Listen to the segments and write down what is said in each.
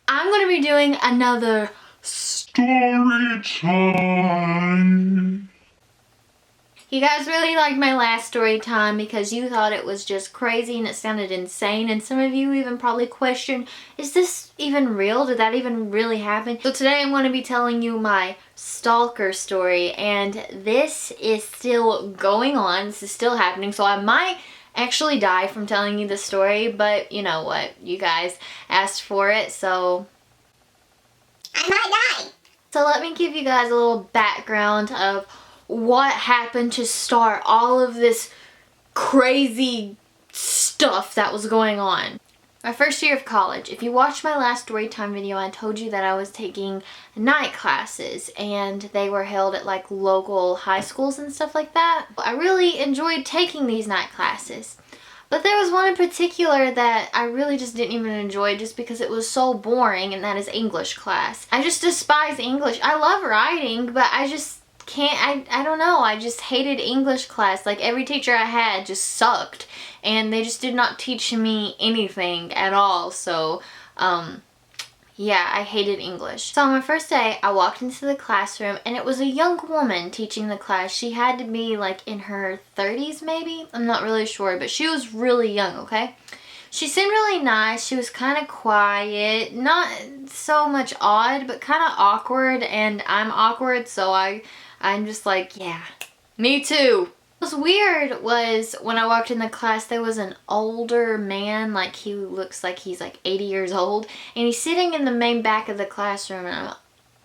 I'm going to be doing another story time. You guys really liked my last story time because you thought it was just crazy and it sounded insane, and some of you even probably questioned, is this even real? Did that even really happen? So today I'm going to be telling you my stalker story, and this is still going on. This is still happening, so I might actually die from telling you the story, but you know what? You guys asked for it, so I might die. So let me give you guys a little background of what happened to start all of this crazy stuff that was going on. My first year of college. If you watched my last story time video, I told you that I was taking night classes and they were held at like local high schools and stuff like that. I really enjoyed taking these night classes. But there was one in particular that I really just didn't even enjoy just because it was so boring, and that is English class. I just despise English. I love writing, but I just can't, I don't know, I just hated English class. Like, every teacher I had just sucked, and they just did not teach me anything at all. So, yeah, I hated English. So on my first day, I walked into the classroom, and it was a young woman teaching the class. She had to be like in her 30s maybe? I'm not really sure, but she was really young, okay? She seemed really nice. She was kind of quiet, not so much odd, but kind of awkward, and I'm awkward, so I'm just like, yeah, me too. What was weird was when I walked in the class, there was an older man, like he looks like he's like 80 years old, and he's sitting in the main back of the classroom, and I'm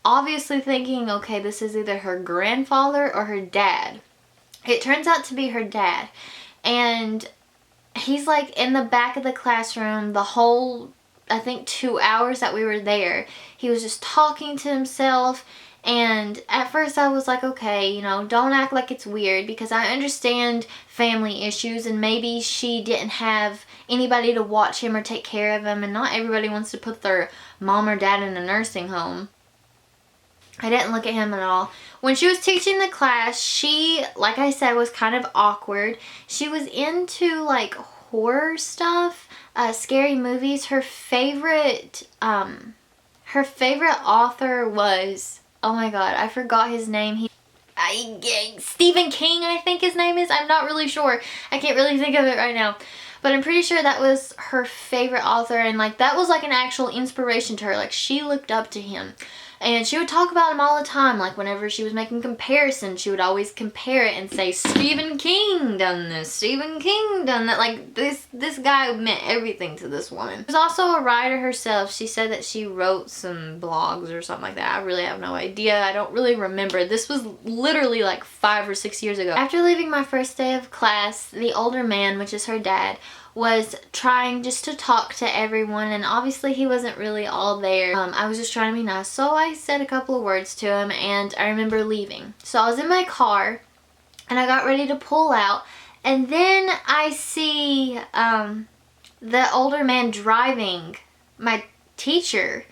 obviously thinking, okay, this is either her grandfather or her dad. It turns out to be her dad, and he's like in the back of the classroom the whole, I think, 2 hours that we were there. He was just talking to himself. And at first I was like, okay, you know, don't act like it's weird, because I understand family issues and maybe she didn't have anybody to watch him or take care of him, and not everybody wants to put their mom or dad in a nursing home. I didn't look at him at all. When she was teaching the class, she, like I said, was kind of awkward. She was into like horror stuff, scary movies. Her favorite author was, oh my god, I forgot his name. Stephen King, I think his name is. I'm not really sure. I can't really think of it right now. But I'm pretty sure that was her favorite author, and like that was like an actual inspiration to her. Like, she looked up to him. And she would talk about him all the time. Like, whenever she was making comparisons, she would always compare it and say, Stephen King done this, Stephen King done that. Like, this guy meant everything to this woman. She was also a writer herself. She said that she wrote some blogs or something like that. I really have no idea. I don't really remember. This was literally like 5 or 6 years ago. After leaving my first day of class, the older man, which is her dad, was trying just to talk to everyone, and obviously he wasn't really all there. I was just trying to be nice, so I said a couple of words to him, and I remember leaving. So I was in my car and I got ready to pull out, and then I see the older man driving my teacher,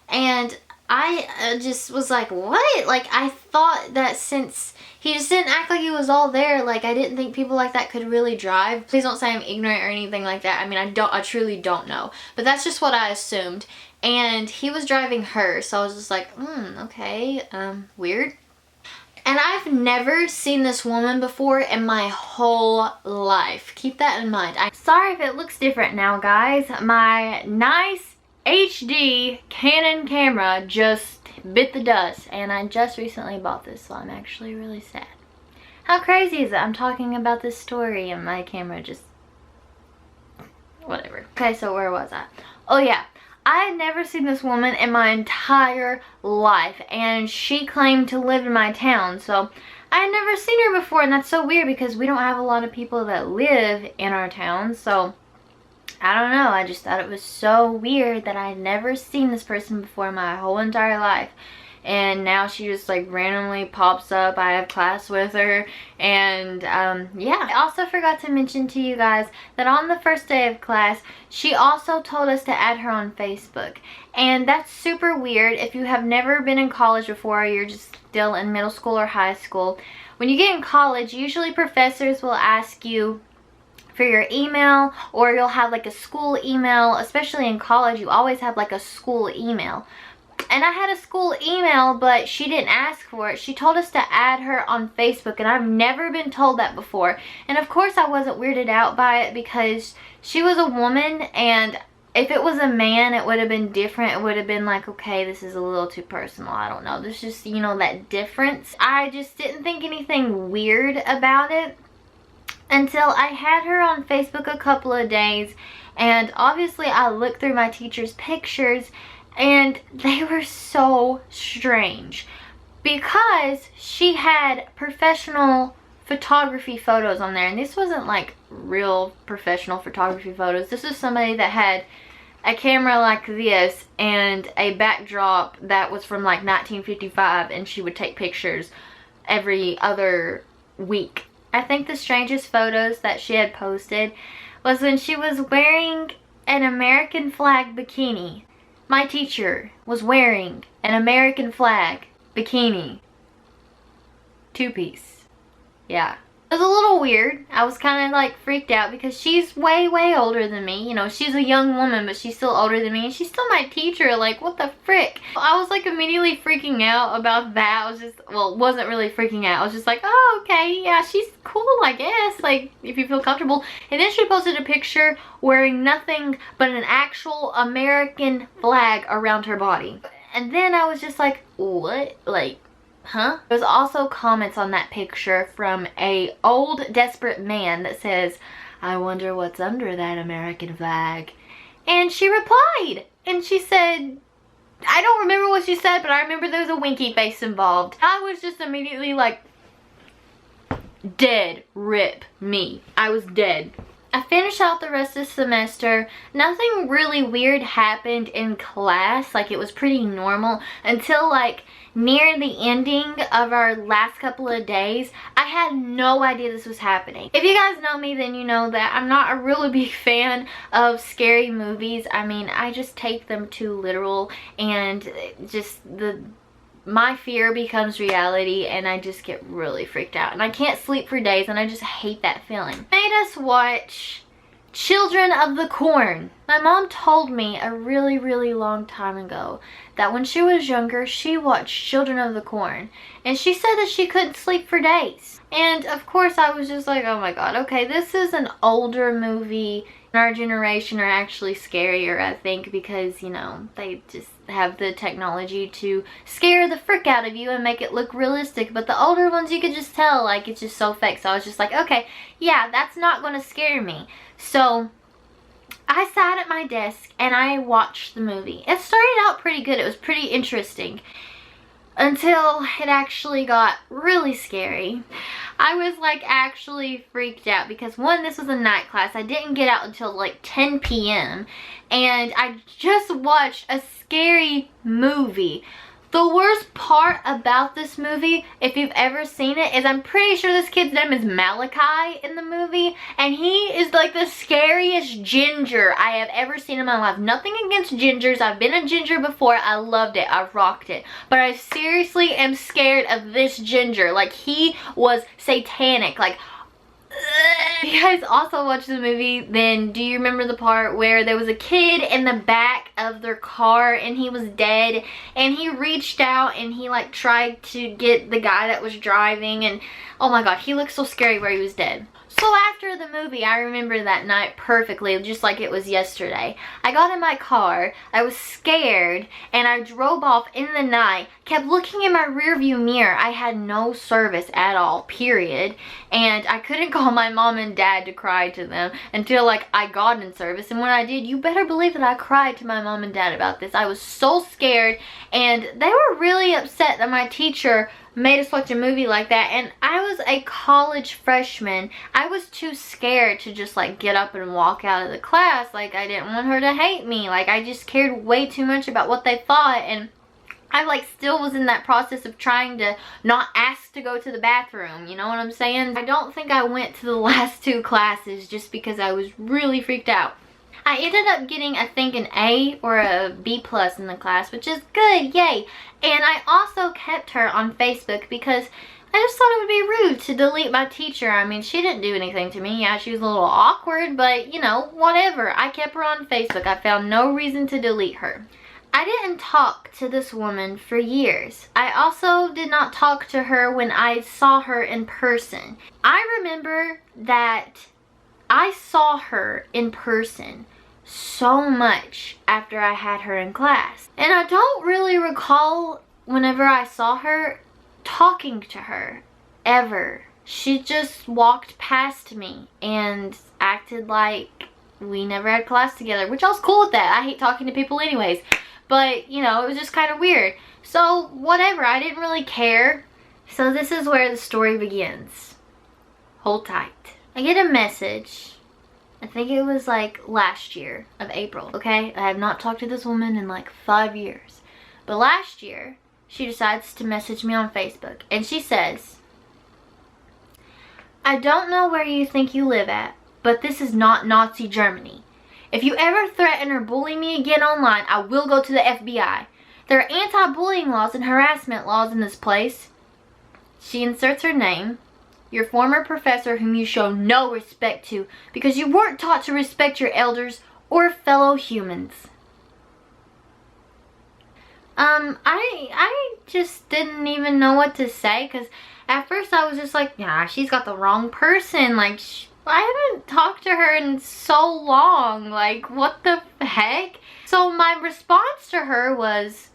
and I just was like, what? Like, I thought that since he just didn't act like he was all there, like, I didn't think people like that could really drive. Please don't say I'm ignorant or anything like that. I mean, I truly don't know. But that's just what I assumed. And he was driving her, so I was just like, okay, weird. And I've never seen this woman before in my whole life. Keep that in mind. I'm sorry if it looks different now, guys. My nice HD Canon camera just bit the dust, and I just recently bought this, so I'm actually really sad. How crazy is it? I'm talking about this story and my camera just, whatever. Okay, so where was I? Oh yeah, I had never seen this woman in my entire life, and she claimed to live in my town, so I had never seen her before, and that's so weird because we don't have a lot of people that live in our town, so I don't know, I just thought it was so weird that I had never seen this person before in my whole entire life. And now she just like randomly pops up. I have class with her, and yeah. I also forgot to mention to you guys that on the first day of class, she also told us to add her on Facebook. And that's super weird. If you have never been in college before, or you're just still in middle school or high school, when you get in college, usually professors will ask you for your email, or you'll have like a school email. Especially in college, you always have like a school email. And I had a school email, but she didn't ask for it. She told us to add her on Facebook, and I've never been told that before. And of course I wasn't weirded out by it because she was a woman, and if it was a man, it would have been different. It would have been like, okay, this is a little too personal. I don't know. There's just, you know, that difference. I just didn't think anything weird about it until I had her on Facebook a couple of days. And obviously I looked through my teacher's pictures, and they were so strange because she had professional photography photos on there. And this wasn't like real professional photography photos. This was somebody that had a camera like this and a backdrop that was from like 1955, and she would take pictures every other week. I think the strangest photos that she had posted was when she was wearing an American flag bikini. My teacher was wearing an American flag bikini. Two-piece. Yeah. It was a little weird. I was kind of like freaked out because she's way, way older than me. You know, she's a young woman, but she's still older than me. And she's still my teacher. Like, what the frick? I was like immediately freaking out about that. I was just, well, wasn't really freaking out. I was just like, oh, okay, yeah, she's cool, I guess. Like, if you feel comfortable. And then she posted a picture wearing nothing but an actual American flag around her body. And then I was just like, what? Like, huh? There's also comments on that picture from a old desperate man that says, I wonder what's under that American flag. And she replied, and she said, I don't remember what she said, but I remember there was a winky face involved. I was just immediately like, dead. Rip me. I was dead. I finished out the rest of the semester. Nothing really weird happened in class. Like, it was pretty normal until like near the ending of our last couple of days. I had no idea this was happening. If you guys know me, then you know that I'm not a really big fan of scary movies. I mean, I just take them too literal, and just my fear becomes reality, and I just get really freaked out, and I can't sleep for days, and I just hate that feeling. Made us watch Children of the Corn. My mom told me a really, really long time ago that when she was younger, she watched Children of the Corn, and she said that she couldn't sleep for days. And of course I was just like, oh my god, okay, this is an older movie. Our generation are actually scarier, I think, because, you know, they just have the technology to scare the frick out of you and make it look realistic. But the older ones, you could just tell, like, it's just so fake. So I was just like, okay, yeah, that's not going to scare me. So I sat at my desk and I watched the movie. It started out pretty good. It was pretty interesting until it actually got really scary. I was like actually freaked out because, one, this was a night class. I didn't get out until like 10 p.m. and I just watched a scary movie. The worst part about this movie, if you've ever seen it, is I'm pretty sure this kid's name is Malachi in the movie, and he is like the scariest ginger I have ever seen in my life. Nothing against gingers. I've been a ginger before. I loved it. I rocked it. But I seriously am scared of this ginger. Like, he was satanic. Like, if you guys also watched the movie, then do you remember the part where there was a kid in the back of their car and he was dead, and he reached out and he like tried to get the guy that was driving, and oh my god, he looked so scary where he was dead. So after the movie, I remember that night perfectly, just like it was yesterday. I got in my car, I was scared, and I drove off in the night, kept looking in my rearview mirror. I had no service at all, period. And I couldn't call my mom and dad to cry to them until like I got in service. And when I did, you better believe that I cried to my mom and dad about this. I was so scared, and they were really upset that my teacher made us watch a movie like that. And I was a college freshman. I was too scared to just like get up and walk out of the class. Like, I didn't want her to hate me. Like, I just cared way too much about what they thought, and I like still was in that process of trying to not ask to go to the bathroom, you know what I'm saying? I don't think I went to the last two classes just because I was really freaked out. I ended up getting, I think, an A or a B plus in the class, which is good, yay. And I also kept her on Facebook because I just thought it would be rude to delete my teacher. I mean, she didn't do anything to me. Yeah, she was a little awkward, but you know, whatever. I kept her on Facebook. I found no reason to delete her. I didn't talk to this woman for years. I also did not talk to her when I saw her in person. I remember that I saw her in person so much after I had her in class. And I don't really recall whenever I saw her talking to her ever. She just walked past me and acted like we never had class together, which I was cool with that. I hate talking to people anyways, but you know, it was just kind of weird. So whatever, I didn't really care. So this is where the story begins. Hold tight. I get a message, I think it was like last year of April, okay? I have not talked to this woman in like 5 years. But last year, she decides to message me on Facebook, and she says, I don't know where you think you live at, but this is not Nazi Germany. If you ever threaten or bully me again online, I will go to the FBI. There are anti-bullying laws and harassment laws in this place. She inserts her name, your former professor whom you show no respect to because you weren't taught to respect your elders or fellow humans. I just didn't even know what to say, because at first I was just like, nah, she's got the wrong person. Like, I haven't talked to her in so long. Like, what the heck? So my response to her was,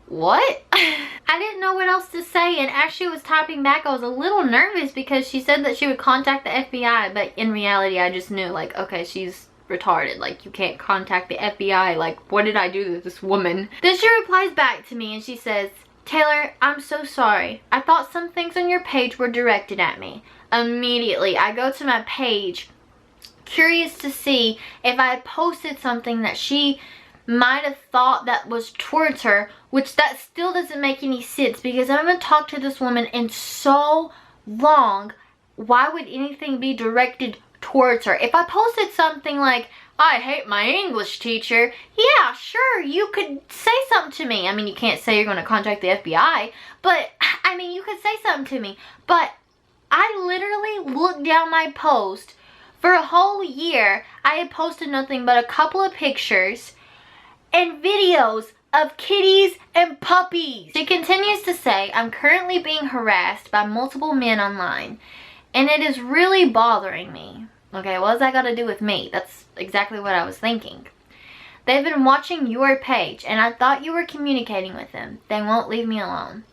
what? I didn't know what else to say, and as she was typing back, I was a little nervous because she said that she would contact the FBI, but in reality, I just knew, like, okay, she's retarded. Like, you can't contact the FBI. Like, what did I do to this woman? Then she replies back to me and she says, Taylor, I'm so sorry. I thought some things on your page were directed at me. Immediately, I go to my page, curious to see if I had posted something that she might have thought that was towards her, which that still doesn't make any sense because I haven't talked to this woman in so long. Why would anything be directed towards her? If I posted something like, I hate my English teacher, yeah, sure, you could say something to me. I mean, you can't say you're going to contact the FBI, but I mean, you could say something to me. But I literally looked down my post. For a whole year, I had posted nothing but a couple of pictures and videos of kitties and puppies. She continues to say, I'm currently being harassed by multiple men online, and it is really bothering me. Okay, what does that got to do with me? That's exactly what I was thinking. They've been watching your page, and I thought you were communicating with them. They won't leave me alone.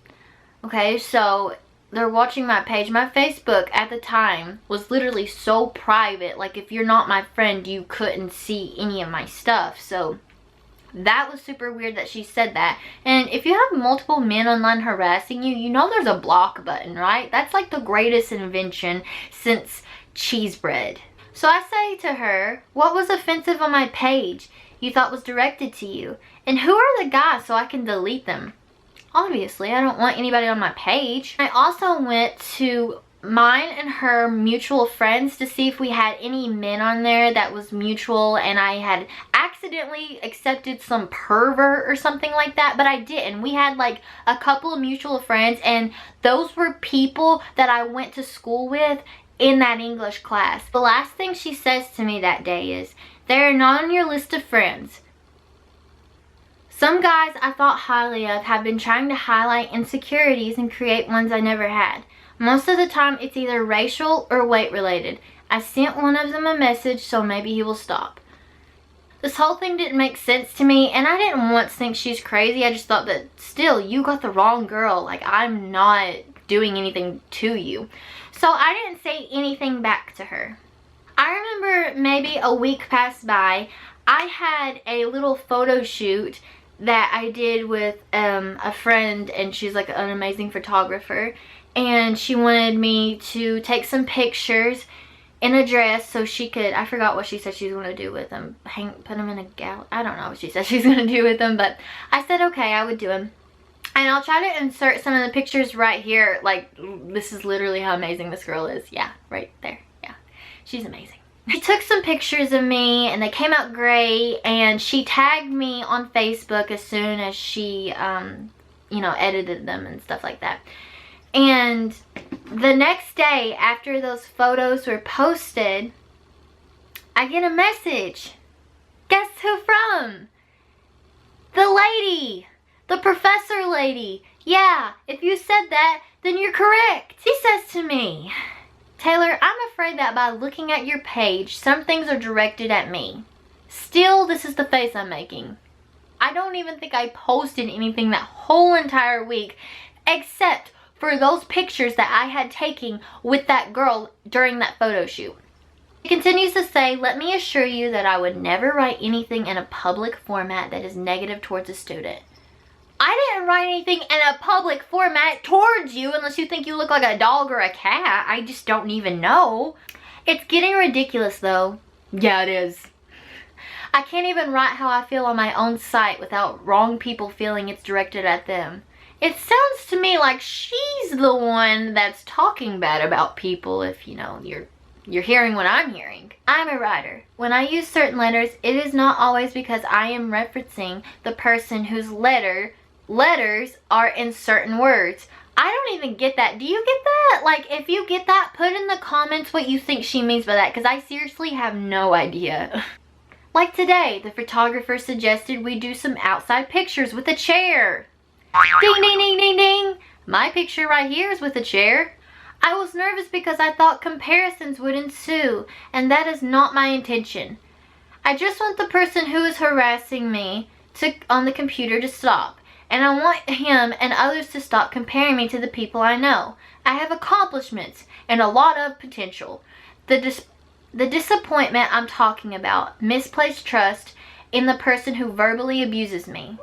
Okay, so they're watching my page. My Facebook at the time was literally so private. Like, if you're not my friend, you couldn't see any of my stuff. So that was super weird that she said that. And if you have multiple men online harassing you, you know there's a block button, right? That's like the greatest invention since cheese bread. So I say to her, what was offensive on my page you thought was directed to you? And who are the guys so I can delete them? Obviously, I don't want anybody on my page. I also went to mine and her mutual friends to see if we had any men on there that was mutual, and I had accidentally accepted some pervert or something like that, but I didn't. We had like a couple of mutual friends, and those were people that I went to school with in that English class. The last thing she says to me that day is, they're not on your list of friends. Some guys I thought highly of have been trying to highlight insecurities and create ones I never had. Most of the time it's either racial or weight related. I sent one of them a message, so maybe he will stop. This whole thing didn't make sense to me, and I didn't once think she's crazy. I just thought that still, you got the wrong girl. Like, I'm not doing anything to you. So I didn't say anything back to her. I remember maybe a week passed by. I had a little photo shoot that I did with a friend, and she's like an amazing photographer, and she wanted me to take some pictures in a dress so she could, I forgot what she said she was going to do with them, put them in a gallery. I don't know what she said she's going to do with them, but I said okay, I would do them. And I'll try to insert some of the pictures right here. Like, this is literally how amazing this girl is. Yeah, right there. Yeah, she's amazing. She took some pictures of me, and they came out great, and she tagged me on Facebook as soon as she, you know, edited them and stuff like that. And the next day after those photos were posted, I get a message. Guess who from? The lady. The professor lady. Yeah, if you said that, then you're correct. She says to me, Taylor, I'm afraid that by looking at your page, some things are directed at me. Still, this is the face I'm making. I don't even think I posted anything that whole entire week except for those pictures that I had taken with that girl during that photo shoot. He continues to say, let me assure you that I would never write anything in a public format that is negative towards a student. I didn't write anything in a public format towards you unless you think you look like a dog or a cat. I just don't even know. It's getting ridiculous though. Yeah, it is. I can't even write how I feel on my own site without wrong people feeling it's directed at them. It sounds to me like she's the one that's talking bad about people, if you know, you're hearing what I'm hearing. I'm a writer. When I use certain letters, it is not always because I am referencing the person whose letters are in certain words. I don't even get that. Do you get that? Like, if you get that, put in the comments what you think she means by that, because I seriously have no idea. Like today, the photographer suggested we do some outside pictures with a chair. Ding, ding, ding, ding, ding. My picture right here is with a chair. I was nervous because I thought comparisons would ensue, and that is not my intention. I just want the person who is harassing me on the computer to stop, and I want him and others to stop comparing me to the people I know. I have accomplishments and a lot of potential. The disappointment I'm talking about, misplaced trust in the person who verbally abuses me.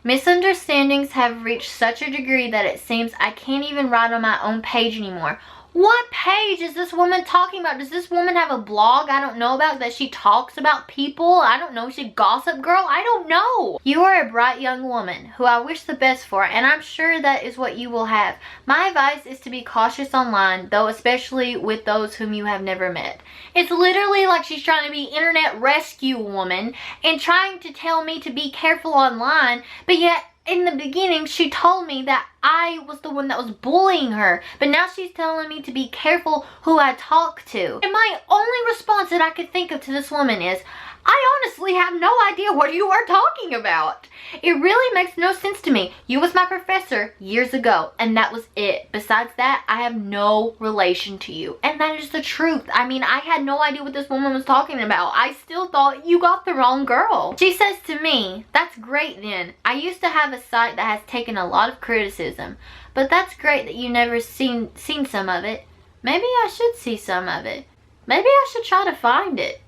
Misunderstandings have reached such a degree that it seems I can't even write on my own page anymore. What page is this woman talking about? Does this woman have a blog I don't know about that she talks about people? I don't know. Is she a gossip girl? I don't know. You are a bright young woman who I wish the best for, and I'm sure that is what you will have. My advice is to be cautious online, though especially with those whom you have never met. It's literally like she's trying to be internet rescue woman and trying to tell me to be careful online, but yet in the beginning, she told me that I was the one that was bullying her. But now she's telling me to be careful who I talk to. And my only response that I could think of to this woman is, I honestly have no idea what you are talking about. It really makes no sense to me. You was my professor years ago, and that was it. Besides that, I have no relation to you. And that is the truth. I mean, I had no idea what this woman was talking about. I still thought you got the wrong girl. She says to me, that's great then. I used to have a site that has taken a lot of criticism, but that's great that you never seen some of it. Maybe I should see some of it. Maybe I should try to find it.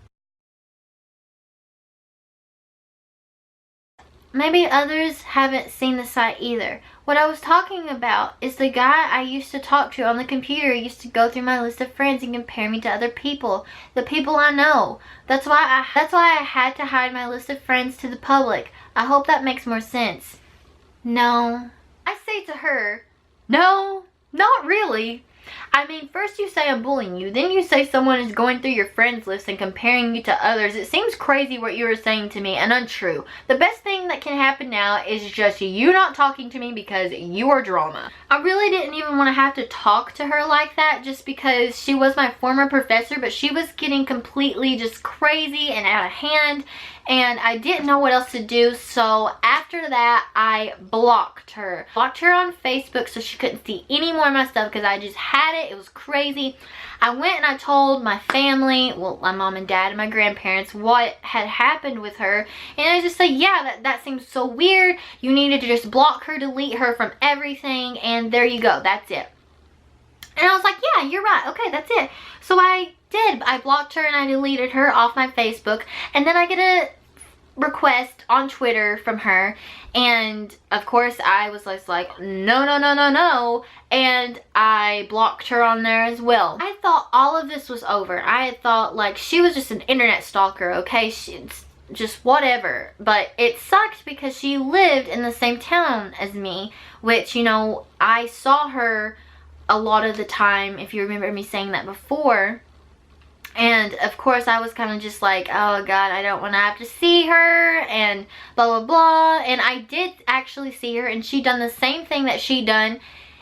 Maybe others haven't seen the site either. What I was talking about is the guy I used to talk to on the computer used to go through my list of friends and compare me to other people. The people I know. That's why I had to hide my list of friends to the public. I hope that makes more sense. No. I say to her, no, not really. I mean, first you say I'm bullying you, then you say someone is going through your friends list and comparing you to others. It seems crazy what you were saying to me and untrue. The best thing that can happen now is just you not talking to me because you are drama. I really didn't even want to have to talk to her like that just because she was my former professor, but she was getting completely just crazy and out of hand, and I didn't know what else to do. So after that, I blocked her. Blocked her on Facebook so she couldn't see any more of my stuff because I just had it. It was crazy. I went and I told my family, well, my mom and dad and my grandparents, what had happened with her. And I just said, yeah, that seems so weird. You needed to just block her, delete her from everything, and there you go. That's it. And I was like, yeah, you're right. Okay, that's it. So I did. I blocked her and I deleted her off my Facebook. And then I get a request on Twitter from her, and of course I was just like, no, no, no, no, no, and I blocked her on there as well. I thought all of this was over. I had thought like she was just an internet stalker, okay, she's just whatever. But it sucked because she lived in the same town as me, which, you know, I saw her a lot of the time, if you remember me saying that before. And of course I was kind of just like, oh god, I don't want to have to see her and blah blah blah. And I did actually see her, and she done the same thing that she done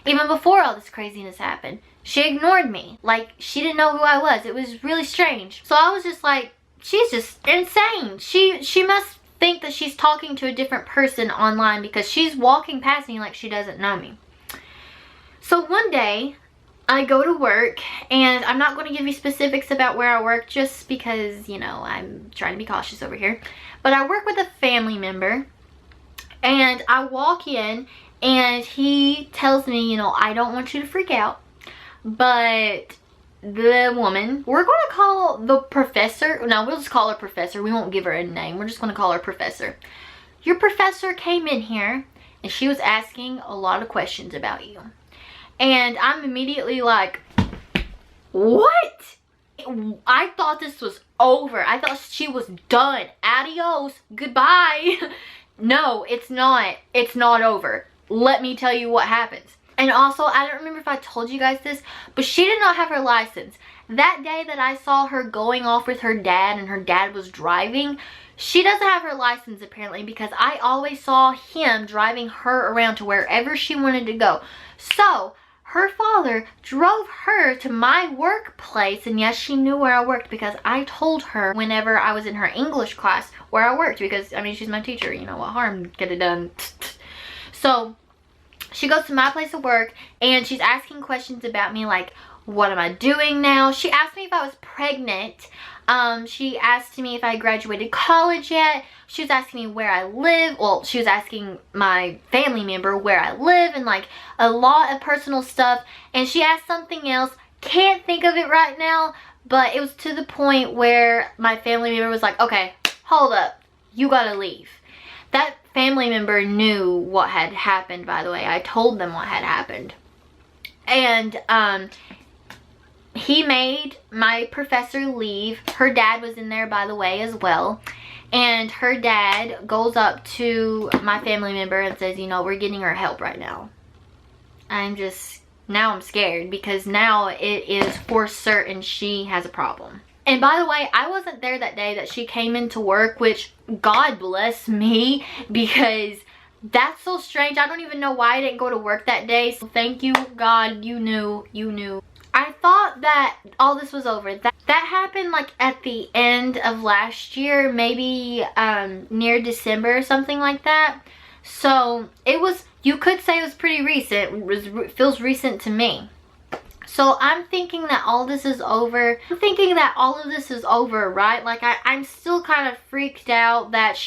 Even before all this craziness happened, she ignored me. Like, she didn't know who I was. It was really strange. So I was just like, she's just insane. She must think that she's talking to a different person online because she's walking past me like she doesn't know me. So one day, I go to work, and I'm not going to give you specifics about where I work just because, you know, I'm trying to be cautious over here. But I work with a family member, and I walk in, and he tells me, you know, I don't want you to freak out, but the woman, we're going to call the professor, no, we'll just call her professor. We won't give her a name. We're just going to call her professor. Your professor came in here, and she was asking a lot of questions about you. And I'm immediately like, what? I thought this was over. I thought she was done. Adios. Goodbye. No, it's not. It's not over. Let me tell you what happens. And also, I don't remember if I told you guys this, but she did not have her license. That day that I saw her going off with her dad and her dad was driving, she doesn't have her license apparently because I always saw him driving her around to wherever she wanted to go. So, her father drove her to my workplace, and yes, she knew where I worked because I told her whenever I was in her English class where I worked because, I mean, she's my teacher, you know, what harm could it done? So, she goes to my place of work, and she's asking questions about me like, what am I doing now? She asked me if I was pregnant. She asked me if I graduated college yet. She was asking me where I live. Well, she was asking my family member where I live and like a lot of personal stuff. And she asked something else. Can't think of it right now, but it was to the point where my family member was like, okay, hold up. You gotta leave. That family member knew what had happened, by the way. I told them what had happened. And, he made my professor leave. Her dad was in there, by the way, as well. And her dad goes up to my family member and says, you know, we're getting her help right now. Now I'm scared because now it is for certain she has a problem. And by the way, I wasn't there that day that she came into work, which God bless me because that's so strange. I don't even know why I didn't go to work that day. So thank you, God, you knew. I thought that all this was over. That happened like at the end of last year, maybe near December or something like that. So it was, you could say it was pretty recent. It feels recent to me. So I'm thinking that all this is over. I'm thinking that all of this is over, right? Like I'm still kind of freaked out that